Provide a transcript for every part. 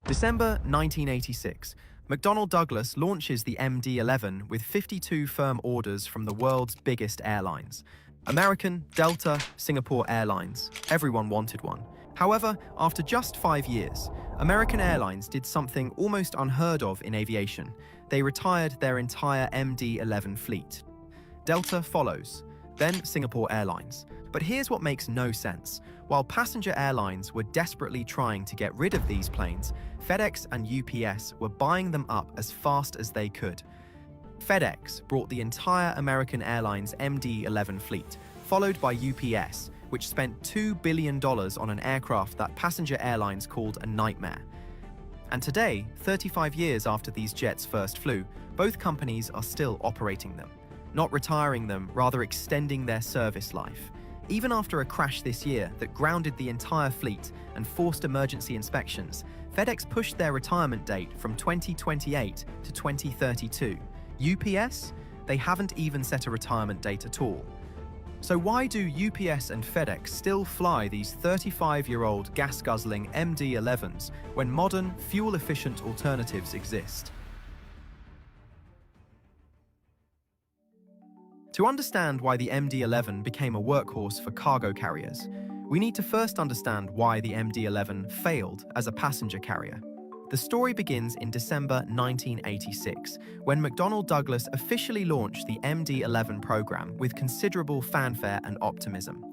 December 1986, McDonnell Douglas launches the MD-11 with 52 firm orders from the world's biggest airlines. American, Delta, Singapore Airlines. Everyone wanted one. However, after just 5 years, American Airlines did something almost unheard of in aviation. They retired their entire MD-11 fleet. Delta follows, then Singapore Airlines. But here's what makes no sense. While passenger airlines were desperately trying to get rid of these planes, FedEx and UPS were buying them up as fast as they could. FedEx brought the entire American Airlines MD-11 fleet, followed by UPS, which spent $2 billion on an aircraft that passenger airlines called a nightmare. And today, 35 years after these jets first flew, both companies are still operating them. Not retiring them, rather extending their service life. Even after a crash this year that grounded the entire fleet and forced emergency inspections, FedEx pushed their retirement date from 2028 to 2032. UPS? They haven't even set a retirement date at all. So why do UPS and FedEx still fly these 35-year-old gas-guzzling MD-11s when modern, fuel-efficient alternatives exist? To understand why the MD-11 became a workhorse for cargo carriers, we need to first understand why the MD-11 failed as a passenger carrier. The story begins in December 1986, when McDonnell Douglas officially launched the MD-11 program with considerable fanfare and optimism.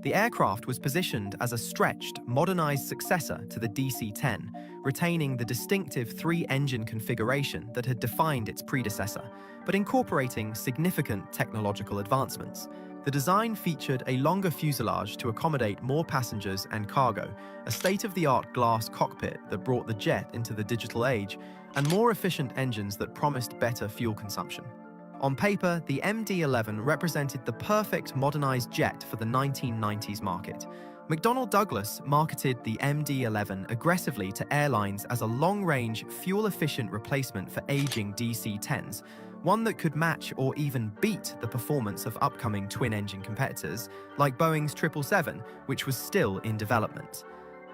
The aircraft was positioned as a stretched, modernized successor to the DC-10, retaining the distinctive three-engine configuration that had defined its predecessor, but incorporating significant technological advancements. The design featured a longer fuselage to accommodate more passengers and cargo, a state-of-the-art glass cockpit that brought the jet into the digital age, and more efficient engines that promised better fuel consumption. On paper, the MD-11 represented the perfect modernized jet for the 1990s market. McDonnell Douglas marketed the MD-11 aggressively to airlines as a long-range, fuel-efficient replacement for aging DC-10s, one that could match or even beat the performance of upcoming twin-engine competitors, like Boeing's 777, which was still in development.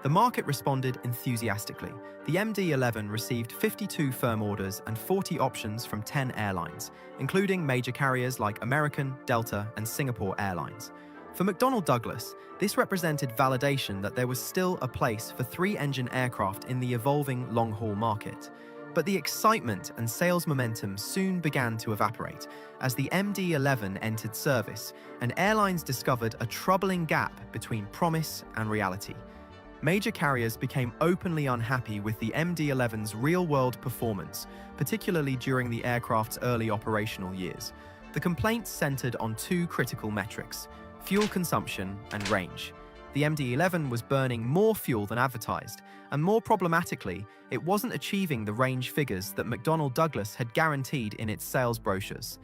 The market responded enthusiastically. The MD-11 received 52 firm orders and 40 options from 10 airlines, including major carriers like American, Delta, and Singapore Airlines. For McDonnell Douglas, this represented validation that there was still a place for three-engine aircraft in the evolving long-haul market. But the excitement and sales momentum soon began to evaporate as the MD-11 entered service, and airlines discovered a troubling gap between promise and reality. Major carriers became openly unhappy with the MD-11's real-world performance, particularly during the aircraft's early operational years. The complaints centered on two critical metrics: fuel consumption and range. The MD-11 was burning more fuel than advertised, and more problematically, it wasn't achieving the range figures that McDonnell Douglas had guaranteed in its sales brochures.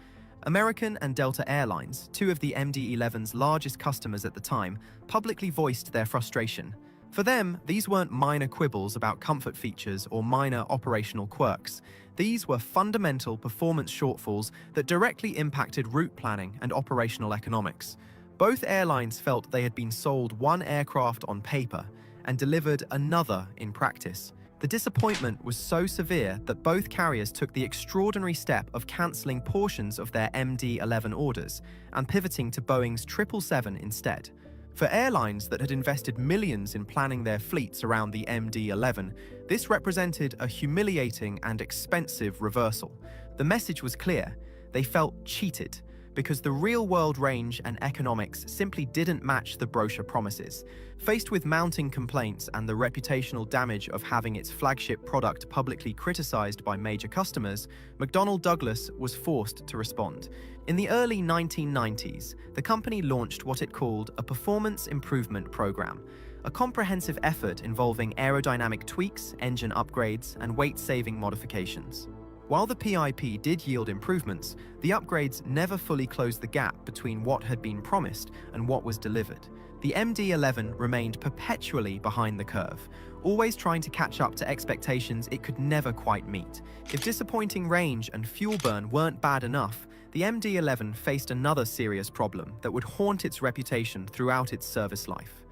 American and Delta Airlines, two of the MD-11's largest customers at the time, publicly voiced their frustration. For them, these weren't minor quibbles about comfort features or minor operational quirks. These were fundamental performance shortfalls that directly impacted route planning and operational economics. Both airlines felt they had been sold one aircraft on paper and delivered another in practice. The disappointment was so severe that both carriers took the extraordinary step of cancelling portions of their MD-11 orders and pivoting to Boeing's 777 instead. For airlines that had invested millions in planning their fleets around the MD-11, this represented a humiliating and expensive reversal. The message was clear: they felt cheated, because the real-world range and economics simply didn't match the brochure promises. Faced with mounting complaints and the reputational damage of having its flagship product publicly criticized by major customers, McDonnell Douglas was forced to respond. In the early 1990s, the company launched what it called a Performance Improvement Program, a comprehensive effort involving aerodynamic tweaks, engine upgrades, and weight-saving modifications. While the PIP did yield improvements, the upgrades never fully closed the gap between what had been promised and what was delivered. The MD-11 remained perpetually behind the curve, always trying to catch up to expectations it could never quite meet. If disappointing range and fuel burn weren't bad enough, the MD-11 faced another serious problem that would haunt its reputation throughout its service life: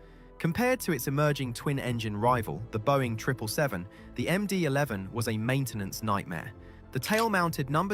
Compared to its emerging twin-engine rival, the Boeing 777, the MD-11 was a maintenance nightmare. The tail-mounted No.